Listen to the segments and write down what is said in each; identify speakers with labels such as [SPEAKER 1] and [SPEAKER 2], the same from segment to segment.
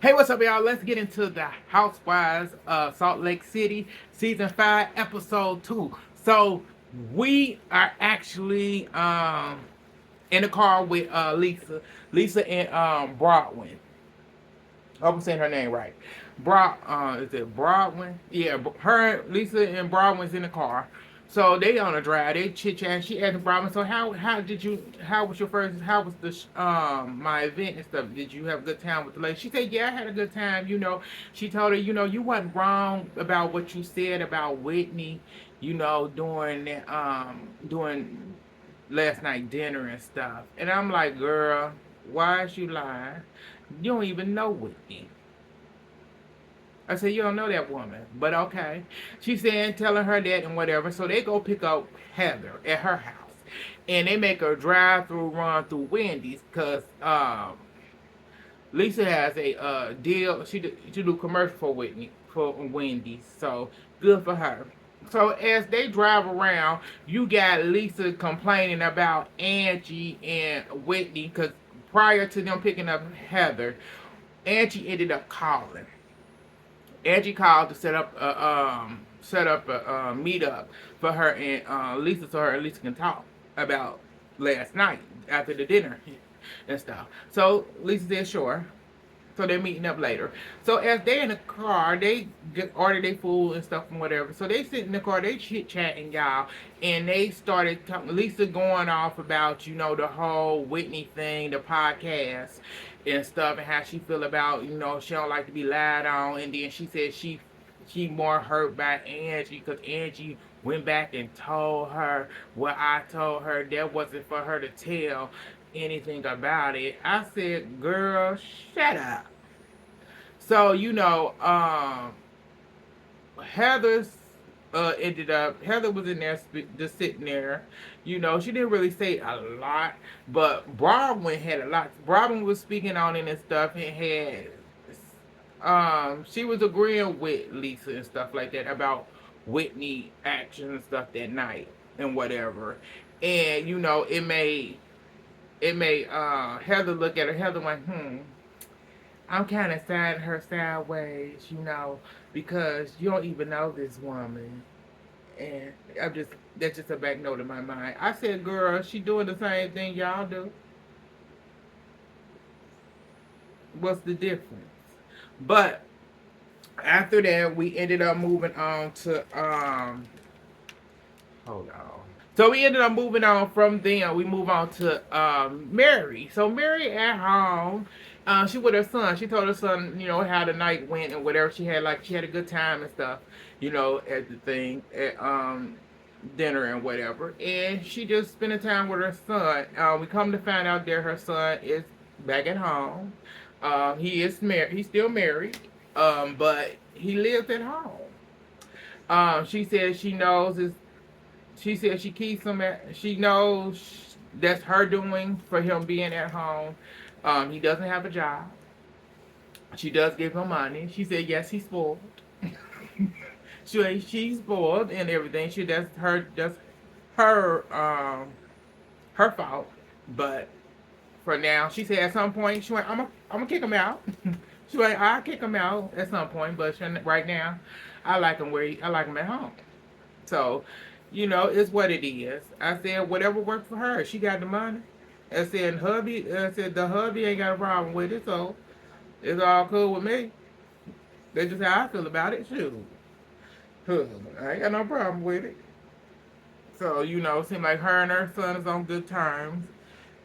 [SPEAKER 1] Hey, what's up, y'all? Let's get into the Housewives of Salt Lake City, Season 5, Episode 2. So, we are actually in the car with Lisa. Lisa and Broadwin. I hope I'm saying her name right. Is it Broadwin? Yeah, her, Lisa and Broadwin's in the car. So they on a drive. They chit chat. She asked Broadwin, "So how was your first? How was my event and stuff? Did you have a good time with the lady?" She said, "Yeah, I had a good time. She told her, you wasn't wrong about what you said about Whitney. During last night dinner and stuff." And I'm like, "Girl, why is you lying? You don't even know Whitney." I said, "You don't know that woman, but okay." She's saying, telling her that and whatever. So they go pick up Heather at her house. And they make her drive through, run through Wendy's because Lisa has a deal. She do commercial for Whitney, for Wendy's. So good for her. So as they drive around, you got Lisa complaining about Angie and Whitney because prior to them picking up Heather, Angie ended up calling. Angie called to set up a meetup for her and Lisa, so her and Lisa can talk about last night after the dinner and stuff. So Lisa said sure. So they're meeting up later. So as they're in the car, they order their food and stuff and whatever. So they sit in the car, they chit chatting, y'all, and they started talking. Lisa going off about the whole Whitney thing, the podcast and stuff, and how she feel about she don't like to be lied on. And then she said she more hurt by Angie because Angie went back and told her what I told her. That wasn't for her to tell anything about it. I said, "Girl, shut up." So Heather's ended up. Heather was in there just sitting there. She didn't really say a lot, but Brodwin had a lot. Brodwin was speaking on it and stuff, and had she was agreeing with Lisa and stuff like that about Whitney action and stuff that night and whatever. And it made Heather look at her. Heather went, I'm kind of siding her sideways, because you don't even know this woman. And that's just a back note in my mind. I said, "Girl, she doing the same thing y'all do. What's the difference?" But after that, we ended up moving on to, hold on. So we ended up moving on from them. We move on to Mary. So Mary at home, she with her son. She told her son, how the night went and whatever. She had a good time and stuff, at the thing at dinner and whatever. And she just spending time with her son. We come to find out that her son is back at home. He is married. He's still married, but he lives at home. She says she knows his she said she keeps him at. She knows that's her doing for him being at home. He doesn't have a job. She does give him money. She said yes, he's spoiled. She's spoiled and everything. That's her fault. But for now, she said at some point she went, I'm gonna kick him out. She went, I'll kick him out at some point, but right now, I like him at home. So, it's what it is. I said whatever worked for her. She got the money. I said the hubby ain't got a problem with it, so it's all cool with me. That's just how I feel about it. Shoot, huh, I ain't got no problem with it. So, it seems like her and her son is on good terms,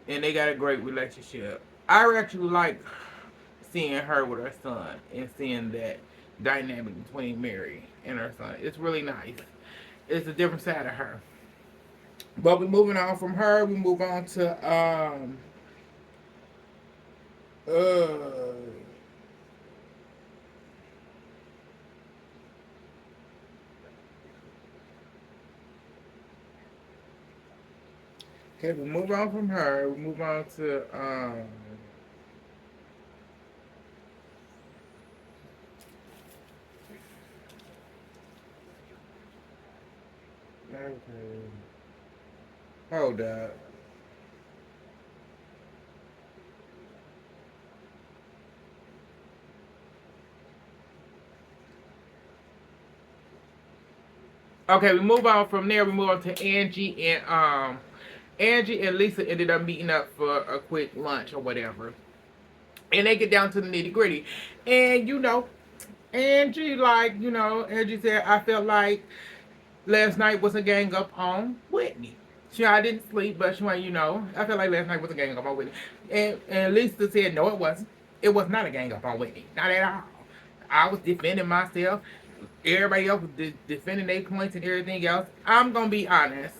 [SPEAKER 1] and they got a great relationship. I actually like seeing her with her son and seeing that dynamic between Mary and her son. It's really nice. It's a different side of her. But we moving on from her. We move on to uh okay. We move on from her. We move on to okay. Hold up. Okay, we move on from there. We move on to Angie and Lisa ended up meeting up for a quick lunch or whatever. And they get down to the nitty gritty. And Angie, Angie said, I felt like last night was a gang up on Whitney. I didn't sleep, but I felt like last night was a gang up on Whitney. And Lisa said, no, it wasn't. It was not a gang up on Whitney. Not at all. I was defending myself. Everybody else was defending their points and everything else. I'm gonna be honest.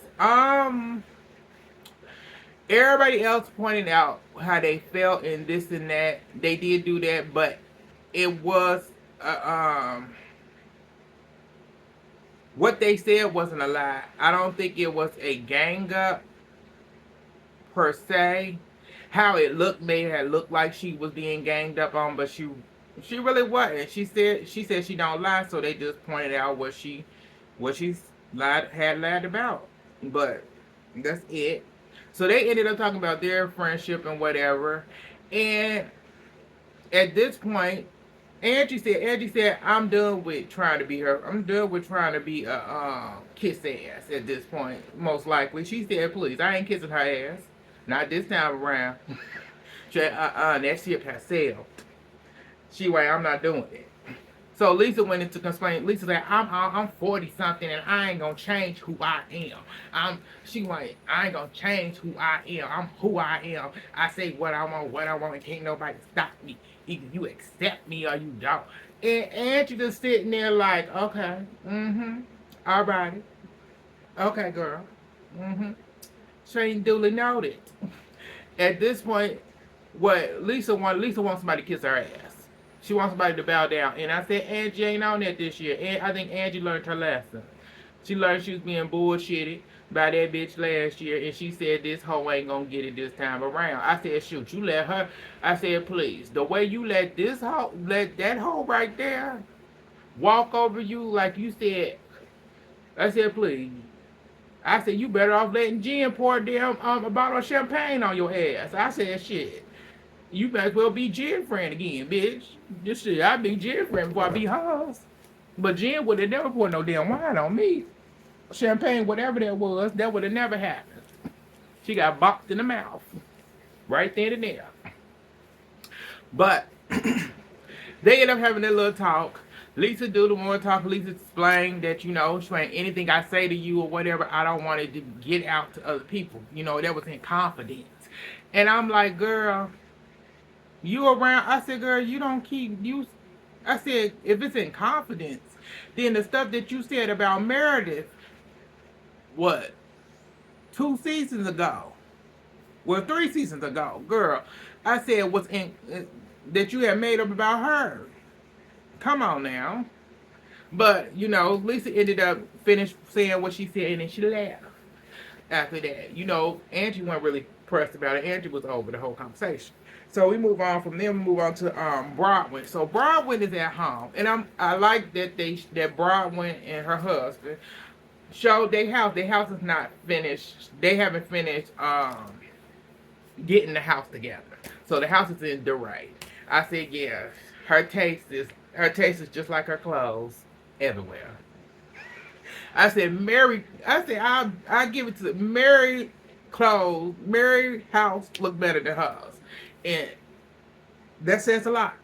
[SPEAKER 1] Everybody else pointed out how they felt and this and that. They did do that, but it was what they said wasn't a lie. I don't think it was a gang up per se. How it looked made her look like she was being ganged up on, but she really wasn't. She said she don't lie, so they just pointed out what she lied about. But that's it. So they ended up talking about their friendship and whatever. And at this point, Angie said, I'm done with trying to be her. I'm done with trying to be a kiss ass at this point, most likely. She said, please, I ain't kissing her ass. Not this time around. She said, that ship has sailed. I'm not doing it. So Lisa went into complaint. Lisa said, I'm 40 something and I ain't gonna change who I am. I ain't gonna change who I am. I'm who I am. I say what I want, and can't nobody stop me. Either you accept me or you don't. And Angie just sitting there like, okay, all right. Okay, girl. Shane duly noted. At this point, what Lisa wants somebody to kiss her ass. She wants somebody to bow down. And I said, Angie ain't on that this year. And I think Angie learned her lesson. She learned she was being bullshitted by that bitch last year. And she said this hoe ain't gonna get it this time around. I said, shoot, you let her. I said, please. The way you let that hoe right there walk over you like you said. I said, please. I said, you better off letting Jen pour a bottle of champagne on your ass. I said, shit. You might as well be Jen friend again, bitch. This shit, I be Jen friend before I be hers. But Jen would have never poured no damn wine on me. Champagne, whatever that would have never happened. She got bopped in the mouth. Right then and there. But they end up having their little talk. Lisa do the one talk. Lisa explained that, she ain't anything I say to you or whatever, I don't want it to get out to other people. That was in confidence. And I'm like, girl, you around. I said, girl, you don't keep you. I said, if it's in confidence, then the stuff that you said about Meredith, what, 2 seasons ago, well, 3 seasons ago, girl, I said was in that you had made up about her. Come on now. But Lisa ended up finished saying what she said, and then she laughed. After that, Angie wasn't really pressed about it. Angie was over the whole conversation. So we move on from them. We move on to Broadwin. So Broadwin is at home, and I like that that Broadwin and her husband showed their house. Their house is not finished. They haven't finished getting the house together. So the house is in disarray. I said, yeah, her taste is just like her clothes everywhere. I said, I give it to Mary clothes. Mary house look better than hers. And that says a lot.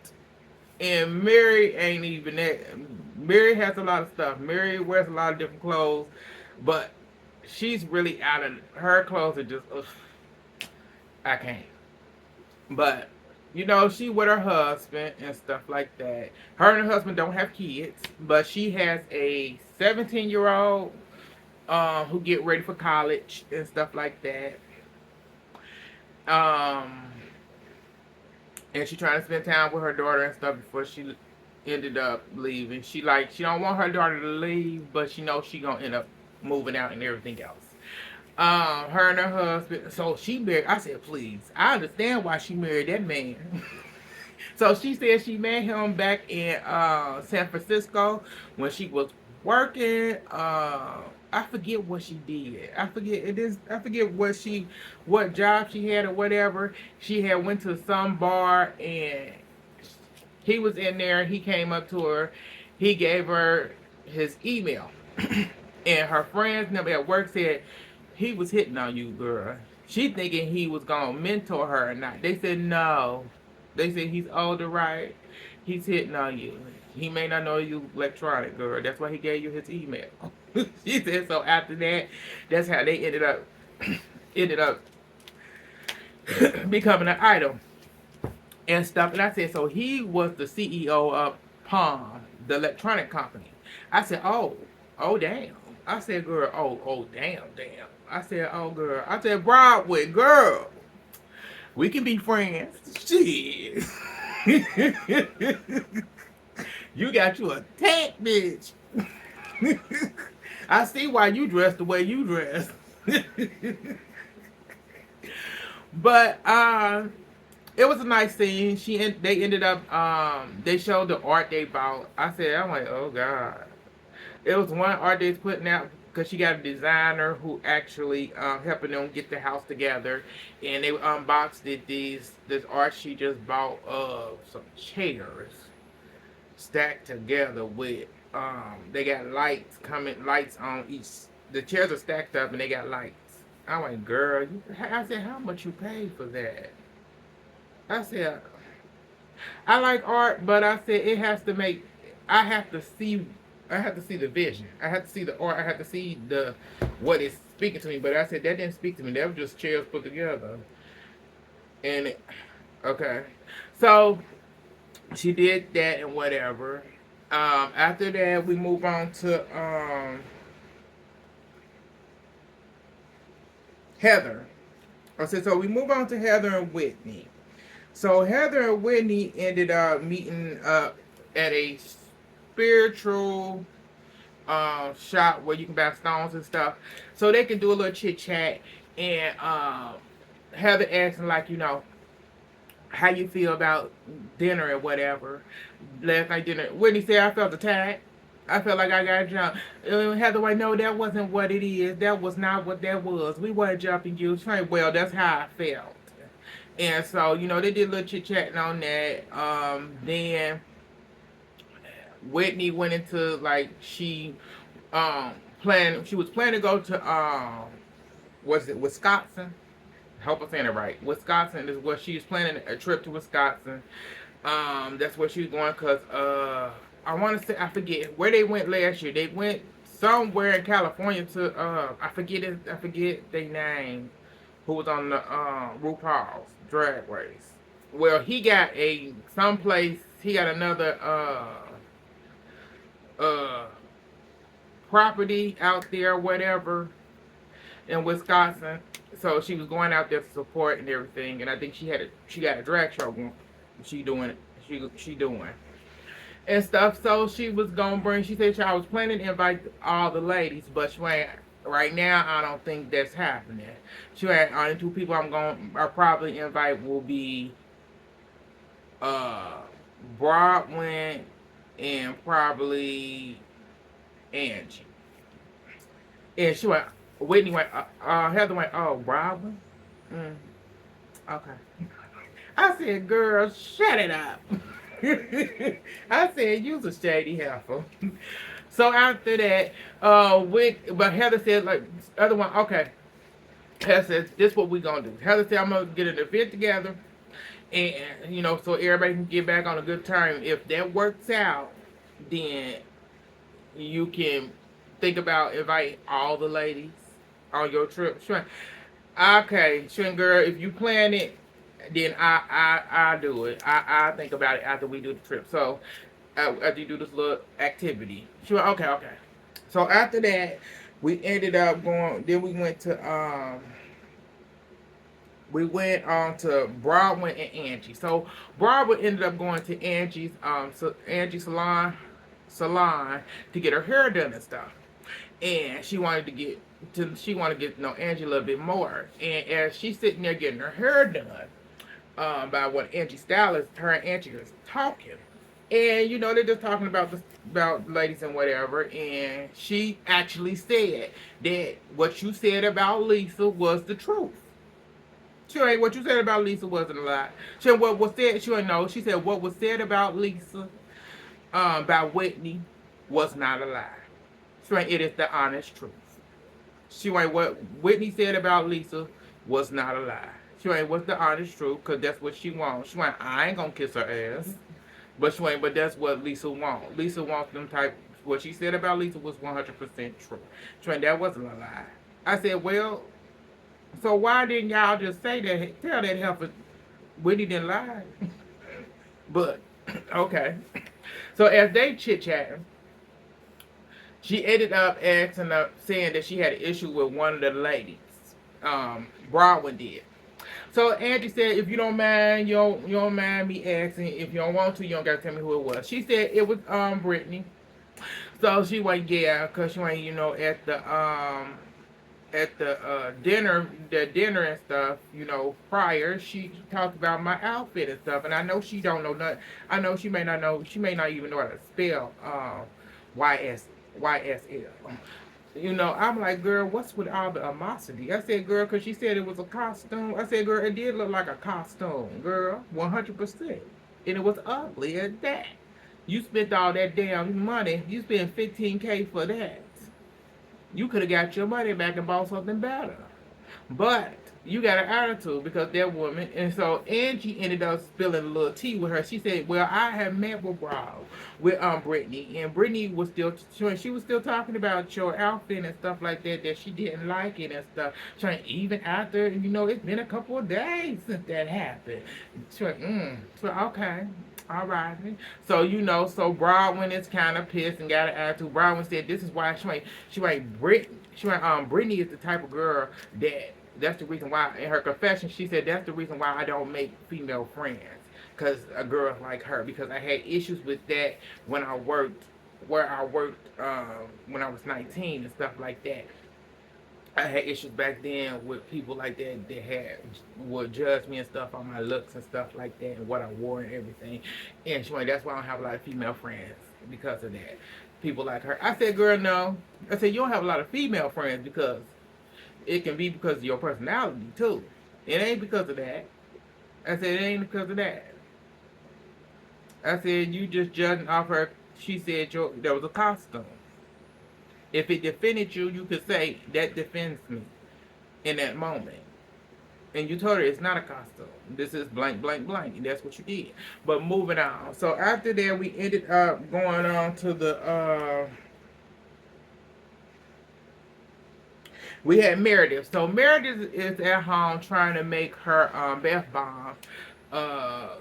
[SPEAKER 1] And Mary ain't even that. Mary has a lot of stuff. Mary wears a lot of different clothes. But she's really out of, her clothes are just, ugh, I can't. But, she with her husband and stuff like that. Her and her husband don't have kids. But she has a 17-year-old who get ready for college and stuff like that. And she trying to spend time with her daughter and stuff before she ended up leaving. She don't want her daughter to leave, but she knows she gonna end up moving out and everything else. Her and her husband. So she married. I said, please. I understand why she married that man. So she said she met him back in San Francisco when she was working. I forget what she did. I forget what job she had or whatever. She had went to some bar and he was in there. He came up to her. He gave her his email. And her friends never at work said he was hitting on you, girl. She thinking he was gonna mentor her or not. They said no. They said he's older, right? He's hitting on you. He may not know you electronic, girl. That's why he gave you his email. She said so. After that, that's how they ended up becoming an idol and stuff. And I said, so he was the CEO of Palm, the electronic company. I said, oh damn. I said, girl, oh damn. I said, oh girl. I said, Broadway, girl, we can be friends. Shit. You got you a tech bitch. I see why you dress the way you dress. But it was a nice scene. They ended up they showed the art they bought. I said, I'm like, oh god. It was one art they's putting out because she got a designer who actually helping them get the house together, and they unboxed this art she just bought of some chairs stacked together with they got lights on each. The chairs are stacked up and they got lights. I'm like, girl, I said, how much you paid for that? I said, I like art, but I said it has to make. I have to see. I have to see the vision. I have to see the art. I have to see the what is speaking to me. But I said that didn't speak to me. That was just chairs put together. And okay, so she did that and whatever. After that, we move on to Heather. I said so. We move on to Heather and Whitney. So Heather and Whitney ended up meeting up at a spiritual shop where you can buy stones and stuff, so they can do a little chit chat. And Heather asking like, how you feel about dinner and whatever. Last night dinner, Whitney said I felt attacked. I felt like I got jumped. Heather, like, no, that wasn't what it is. That was not what that was. We weren't jumping you. Well, that's how I felt. And so, they did a little chit chatting on that. Then Whitney went into like she was planning to go to was it Wisconsin? I hope I'm saying it right. Wisconsin is where she's planning a trip to Wisconsin. That's where she's going because I want to say, I forget where they went last year. They went somewhere in California to I forget their name. Who was on the RuPaul's Drag Race? Well, he got he got another property out there, whatever, in Wisconsin. So she was going out there to support and everything. And I think she got a drag show going. She doing and stuff. So she was gonna bring. She said I was planning to invite all the ladies, but she went. Right now, I don't think that's happening. She had only two people I'll probably invite will be Broadway and probably Angie. And Whitney went, Heather went, oh, Broadway? Okay. I said, girl, shut it up. I said, you's a shady heifer. So after that, but Heather said, like, other one, okay. Heather says, this is what we gonna do. Heather said, I'm gonna get an event together, and so everybody can get back on a good term. If that works out, then you can think about inviting all the ladies on your trip. Sure. Okay, sure, girl, if you plan it, then I do it. I think about it after we do the trip. So after you do this little activity. She went, okay. So after that, we ended up going, then we went on to Broadway and Angie. So Broadway ended up going to Angie's salon to get her hair done and stuff. And she wanted to get to know Angie a little bit more. And as she's sitting there getting her hair done, by what Angie stylist, her and Angie was talking. And they're just talking about ladies and whatever, and she actually said that what you said about Lisa was the truth. She ain't what you said about Lisa wasn't a lie. She what was said. She ain't know. She said what was said about Lisa, about Whitney, was not a lie. She ain't, it is the honest truth. She ain't, what Whitney said about Lisa was not a lie. She ain't, what's the honest truth, because that's what she wants. She ain't, I ain't gonna kiss her ass. But she ain't, but that's what Lisa wants. Lisa wants them type, what she said about Lisa was 100% true. She ain't, that wasn't a lie. I said, well, so why didn't y'all just say that, tell that heifer Whitney didn't lie? But, okay. So as they chit-chatting, she ended up asking up, saying that she had an issue with one of the ladies. Broadwin did. So Angie said, if you don't mind, you don't mind me asking. If you don't want to, you don't gotta tell me who it was. She said it was Brittany. So she went, yeah, cause she went, at the dinner and stuff, prior, she talked about my outfit and stuff, and I know she don't know nothing. I know she may not know, she may not even know how to spell YS YSL. I'm like, girl, what's with all the animosity? I said, girl, because she said it was a costume. I said, girl, it did look like a costume, girl, 100%. And it was ugly at that. You spent all that damn money. You spent 15K for that. You could have got your money back and bought something better. But you got an attitude because that woman, and so Angie ended up spilling a little tea with her. She said, "Well, I have met with Brittany, and Brittany was still she was still talking about your outfit and stuff like that she didn't like it and stuff. Trying even after it's been a couple of days since that happened. She went, so okay." All right. So so Broadwin is kind of pissed and got an attitude. Broadwin said this is why she ain't Brittany is the type of girl that's the reason why in her confession she said that's the reason why I don't make female friends, because a girl like her, because I had issues with that when I worked when I was 19 and stuff like that. I had issues back then with people like that would judge me and stuff on my looks and stuff like that and what I wore and everything. And she went, that's why I don't have a lot of female friends because of that. People like her. I said, girl, no. I said, you don't have a lot of female friends because it can be because of your personality too. It ain't because of that. I said, it ain't because of that. I said, you just judging off her. She said there was a costume. If it defended you, you could say that defends me in that moment. And you told her it's not a costume. This is blank, blank, blank. And that's what you did. But moving on. So after that, we ended up going on to we had Meredith. So Meredith is at home trying to make her bath bomb uh,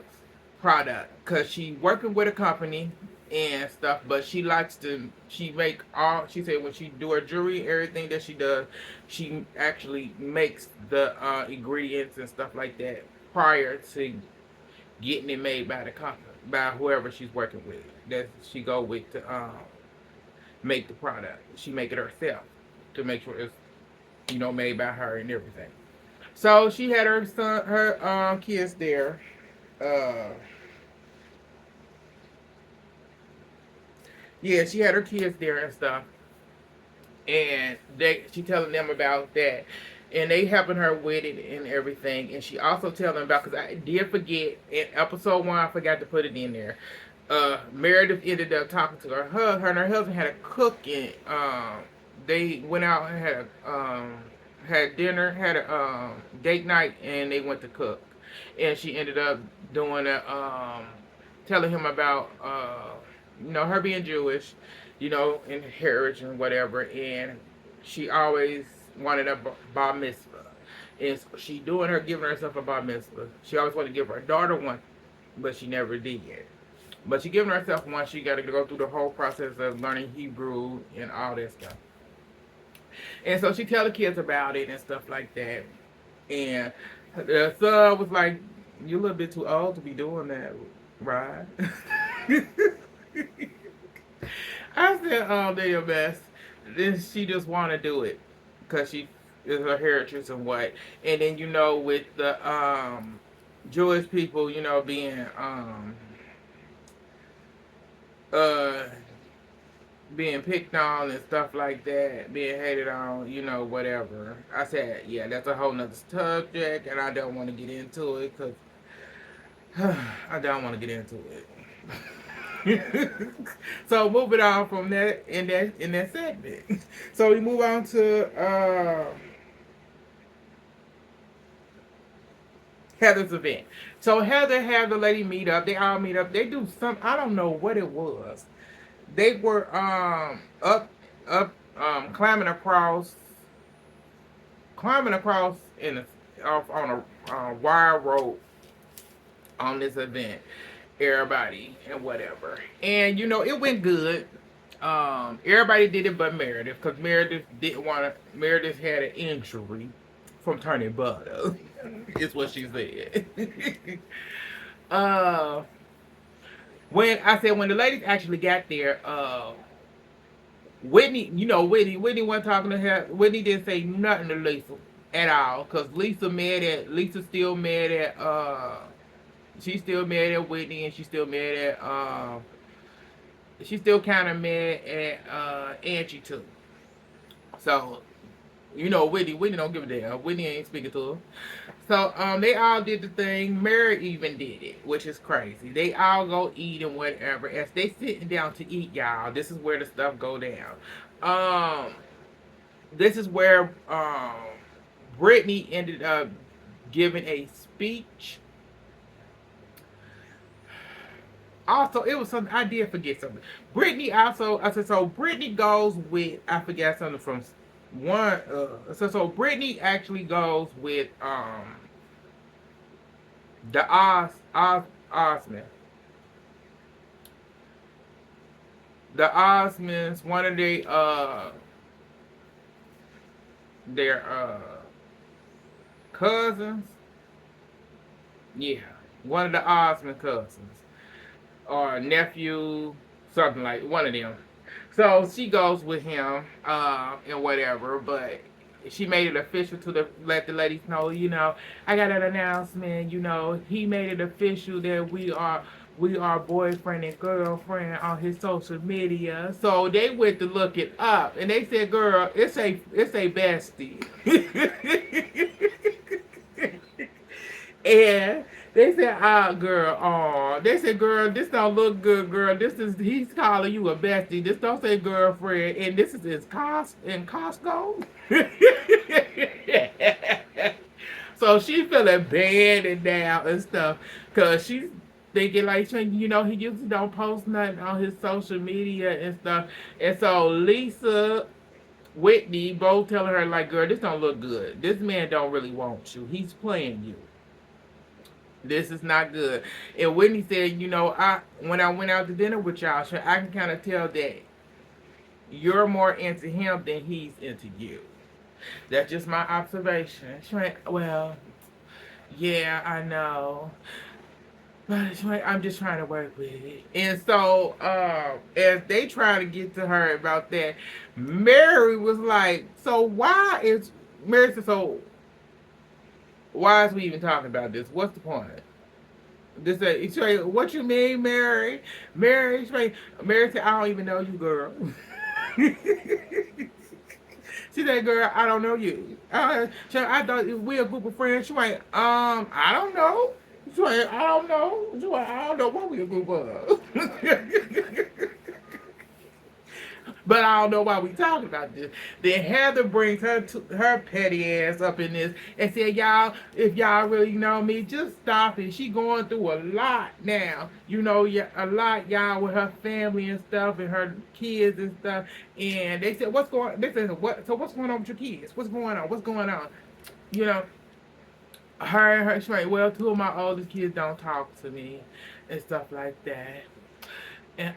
[SPEAKER 1] product because she working with a company and stuff, but she said when she do her jewelry, everything that she does, she actually makes the ingredients and stuff like that prior to getting it made by the company, by whoever she's working with, that she go with to make the product. She make it herself to make sure it's made by her and everything. So she had her kids there. uh yeah, she had her kids there and stuff, and she telling them about that, and they helping her with it and everything. And she also telling them about, because I did forget in episode 1, I forgot to put it in there. Meredith ended up talking to her and her husband had a cooking. They went out and had dinner, had a date night, and they went to cook. And she ended up doing telling him about her being Jewish, in heritage and whatever, and she always wanted a bar mitzvah. And so she giving herself a bar mitzvah. She always wanted to give her daughter one, but she never did. But she giving herself one. She got to go through the whole process of learning Hebrew and all that stuff. And so she tell the kids about it and stuff like that. And the son was like, "You a little bit too old to be doing that, right?" I said, "Oh, they're your best." Then she just want to do it because she is her heritage and what. And then with the Jewish people, uh being picked on and stuff like that, being hated on, whatever. I said, yeah, that's a whole nother subject, and I don't want to get into it because I don't want to get into it. So moving on from that in that segment. So we move on to Heather's event. So Heather had the lady meet up. They all meet up. They do some. I don't know what it was. They were up climbing across in off on a wire rope on this event. Everybody and whatever, and it went good. Everybody did it but Meredith, because Meredith didn't want to. Meredith had an injury from turning butter. Is what she said. uh, when the ladies actually got there, Whitney, Whitney wasn't talking to her. Whitney didn't say nothing to Lisa at all, because Lisa still mad at she's still mad at Whitney, and she's still kind of mad at Angie too. So Whitney don't give a damn. Whitney ain't speaking to her. So they all did the thing. Mary even did it, which is crazy. They all go eat and whatever. As they sitting down to eat, y'all, this is where the stuff go down. This is where Brittany ended up giving a speech. Also, it was something I did forget something. Brittany also, I said, so Brittany goes with, I forgot something from one. So Brittany actually goes with the Osmond. The Osmonds, one of their cousins. Yeah, one of the Osmond cousins or nephew, something like one of them. So she goes with him and whatever, but she made it official to let the ladies know, I got an announcement, he made it official that we are boyfriend and girlfriend on his social media. So they went to look it up, and they said, girl, it's a bestie. And they said, girl, they said, girl, this don't look good, girl. He's calling you a bestie. This don't say girlfriend, and this is in Costco. So she feeling bad and down and stuff, cause she's thinking like, he usually don't post nothing on his social media and stuff. And so Lisa, Whitney both telling her like, girl, this don't look good. This man don't really want you. He's playing you. This is not good. And Whitney said, when I went out to dinner with y'all, I can kind of tell that you're more into him than he's into you. That's just my observation. She went, well, yeah, I know. But she went, I'm just trying to work with it. And so, as they try to get to her about that, Mary was like, Mary said, so why is we even talking about this? What's the point? What you mean, Mary? Mary said, I don't even know you, girl. She said, girl, I don't know you. I thought we a group of friends. She went, I don't know. She went, I don't know. She went, I don't know what we a group of. But I don't know why we talking about this. Then Heather brings her petty ass up in this and said, y'all, if y'all really know me, just stop it. She going through a lot now. A lot, y'all, with her family and stuff and her kids and stuff. And they said, what's going on with your kids? What's going on? What's going on? She like, well, two of my oldest kids don't talk to me and stuff like that. And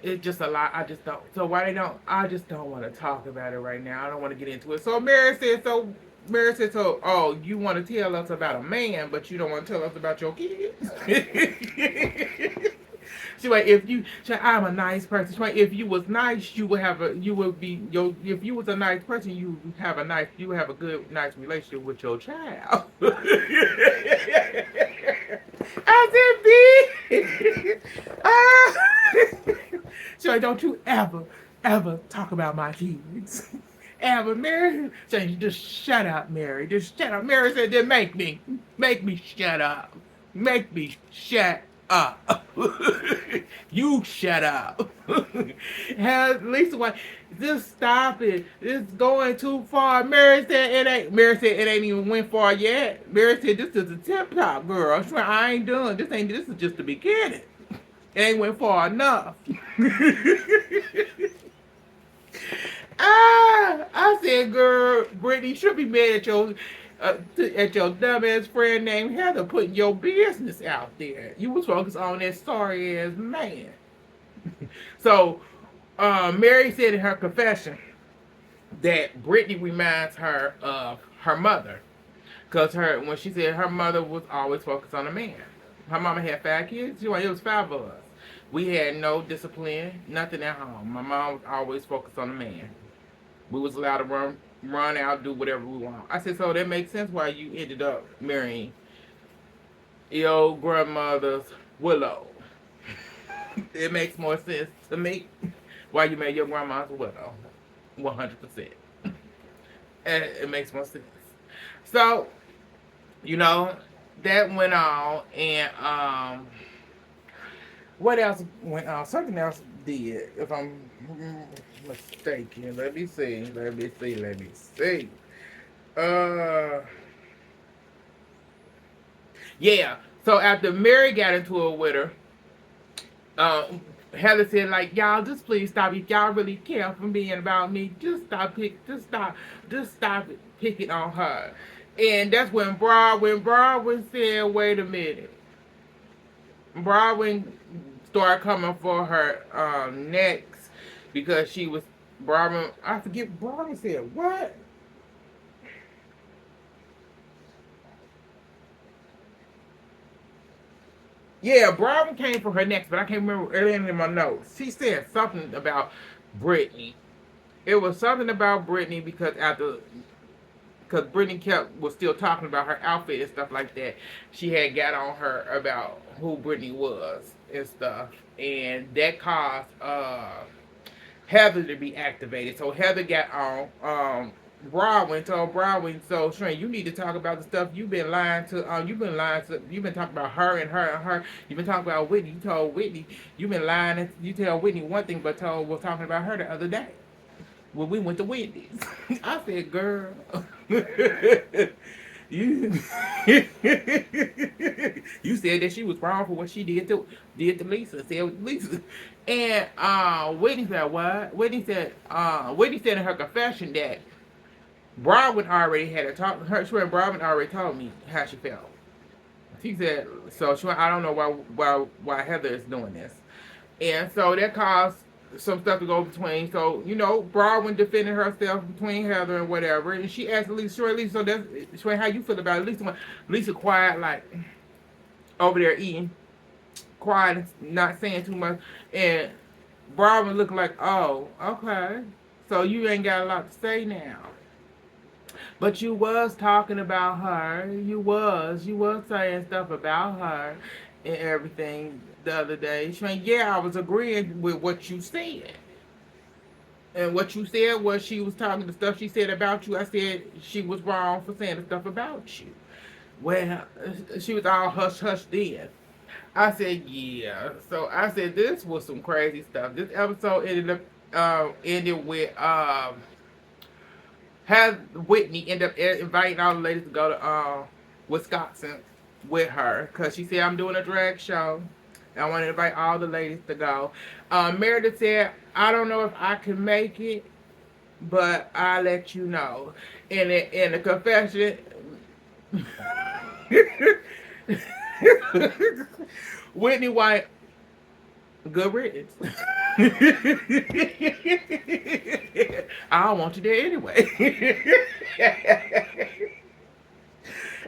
[SPEAKER 1] it's just a lot. I just don't. So why they don't? I just don't want to talk about it right now. I don't want to get into it. So Mary said, oh, you want to tell us about a man, but you don't want to tell us about your kids. She like, I'm a nice person. She like, if you was nice, you would if you was a nice person, you would have a good, nice relationship with your child. I said, B. She like, don't you ever talk about my kids. Ever, Mary? So just shut up, Mary. Just shut up. Mary said, then make me shut up. Make me shut up. You shut up. Has Lisa White, just stop it. It's going too far. Mary said it ain't. Mary said it ain't even went far yet. Mary said this is the tip top, girl. She went, I ain't done. This ain't. This is just the beginning. It ain't went far enough. I said, girl, Brittany, you should be mad at your dumbass friend named Heather putting your business out there. You was focused on that sorry ass man. So, Mary said in her confession that Brittany reminds her of her mother, cause when she said her mother was always focused on a man. Her mama had 5 kids. It was 5 of us. We had no discipline, nothing at home. My mom was always focused on a man. We was allowed to run out, do whatever we want. I said, so that makes sense why you ended up marrying your grandmother's Willow. It makes more sense to me why you married your grandma's Willow. 100%. It makes more sense. So, that went on, and what else went on? Something else did, if I'm mistaken. Let me see. Yeah. So after Mary got into it with her, Heather said, like, y'all just please stop. If y'all really care for being about me, just stop picking on her. And that's when Broadwin said, wait a minute. Broadwin started coming for her next because she was Broadwin. I forget. Broadwin said what? Yeah, Broadwin came for her next, but I can't remember earlier in my notes. She said something about Brittany. It was something about Brittany because Brittany was still talking about her outfit and stuff like that. She had got on her about who Brittany was and stuff, and that caused Heather to be activated. So Heather got on Broadwin, told Broadwin, so Shane, you need to talk about the stuff you've been lying to. You've been talking about her and her and her. You've been talking about Whitney. You told Whitney you've been lying. You tell Whitney one thing, but was talking about her the other day when we went to Wendy's. I said, girl, you you said that she was wrong for what she did to Lisa. Said Lisa, and Whitney said what? Whitney said in her confession that Broadwin already had a talk. Broadwin already told me how she felt. She said so. I don't know why Heather is doing this, and so that caused some stuff to go between. So Broadwin defended herself between Heather and whatever, and she asked Lisa, so that's how you feel about it. Lisa quiet, like over there eating, quiet, not saying too much, and Broadwin looking like, oh, okay, so you ain't got a lot to say now. But you was talking about her. You was saying stuff about her and everything the other day. Yeah, I was agreeing with what you said. And what you said was she was talking the stuff she said about you. I said she was wrong for saying the stuff about you. Well, she was all hush hush then. I said, yeah. So I said this was some crazy stuff. This episode ended with have Whitney end up inviting all the ladies to go to Wisconsin with her because she said, I'm doing a drag show. I want to invite all the ladies to go. Meredith said, I don't know if I can make it, but I'll let you know. In the confession, Whitney White, good riddance. I don't want you there anyway.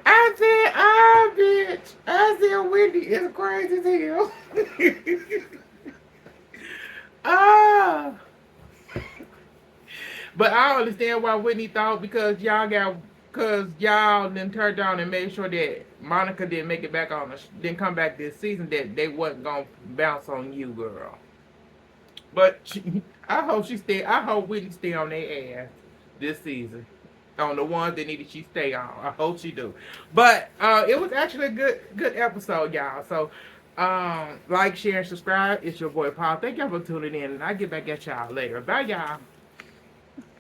[SPEAKER 1] I said, bitch. I said, Wendy is crazy as hell. But I understand why Whitney thought because y'all didn't turn down and made sure that Monica didn't make it back didn't come back this season, that they wasn't gonna bounce on you, girl. But I hope Whitney stay on their ass this season. On the ones that needed she stay on. I hope she do. But it was actually a good episode, y'all. So Like, share, and subscribe. It's your boy Paul. Thank y'all for tuning in, and I'll get back at y'all later. Bye, y'all.